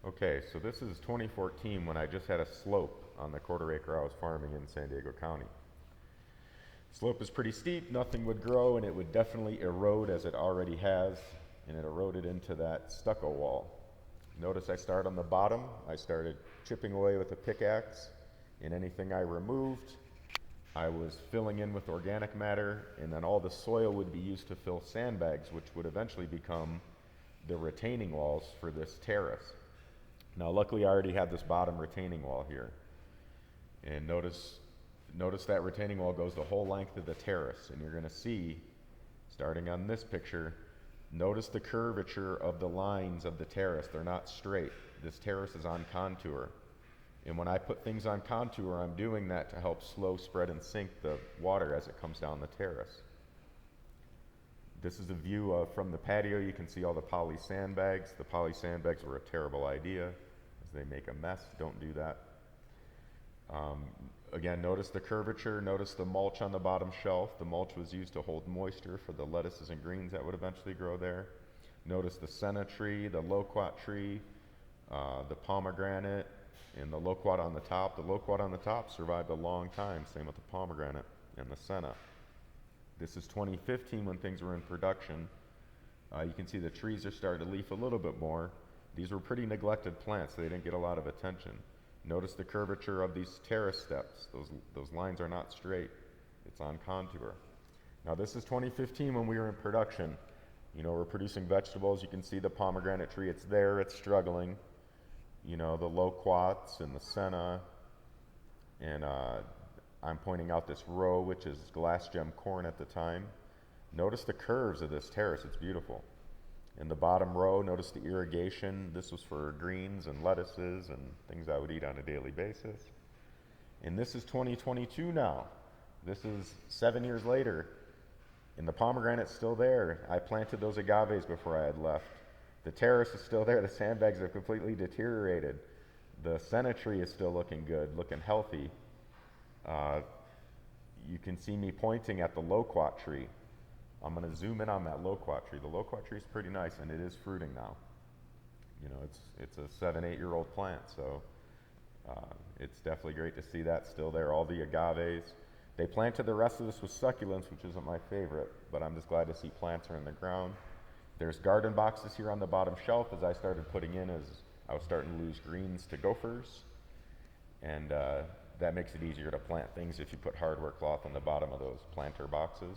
Okay, so this is 2014 when I just had a slope on the quarter acre I was farming in San Diego County. Slope is pretty steep, nothing would grow, and it would definitely erode as it already has, and it eroded into that stucco wall. Notice I start on the bottom. I started chipping away with a pickaxe, and anything I removed, I was filling in with organic matter, and then all the soil would be used to fill sandbags, which would eventually become the retaining walls for this terrace. Now, luckily, I already had this bottom retaining wall here. And notice that retaining wall goes the whole length of the terrace, and you're going to see, starting on this picture, notice the curvature of the lines of the terrace. They're not straight. This terrace is on contour. And when I put things on contour, I'm doing that to help slow spread and sink the water as it comes down the terrace. This is a view from the patio. You can see all the poly sandbags. The poly sandbags were a terrible idea as they make a mess. Don't do that. Again, notice the curvature. Notice the mulch on the bottom shelf. The mulch was used to hold moisture for the lettuces and greens that would eventually grow there. Notice the senna tree, the loquat tree, the pomegranate, and the loquat on the top. The loquat on the top survived a long time, same with the pomegranate and the senna. This is 2015 when things were in production. You can see the trees are starting to leaf a little bit more. These were pretty neglected plants. They didn't get a lot of attention. Notice the curvature of these terrace steps. Those lines are not straight. It's on contour. Now this is 2015 when we were in production. You know, we're producing vegetables. You can see the pomegranate tree. It's there. It's struggling. You know, the loquats and the senna. And I'm pointing out this row, which is glass gem corn at the time. Notice the curves of this terrace. It's beautiful. In the bottom row, notice the irrigation. This was for greens and lettuces and things I would eat on a daily basis. And this is 2022 now. This is 7 years later, and the pomegranate's still there. I planted those agaves before I had left. The terrace is still there. The sandbags have completely deteriorated. The senna tree is still looking good, looking healthy. You can see me pointing at the loquat tree. I'm going to zoom in on that loquat tree. The loquat tree is pretty nice, and it is fruiting now. You know, it's a 7-8-year-old plant, so it's definitely great to see that still there. All the agaves. They planted the rest of this with succulents, which isn't my favorite, but I'm just glad to see plants are in the ground. There's garden boxes here on the bottom shelf as I started putting in as I was starting to lose greens to gophers, and that makes it easier to plant things if you put hardware cloth on the bottom of those planter boxes.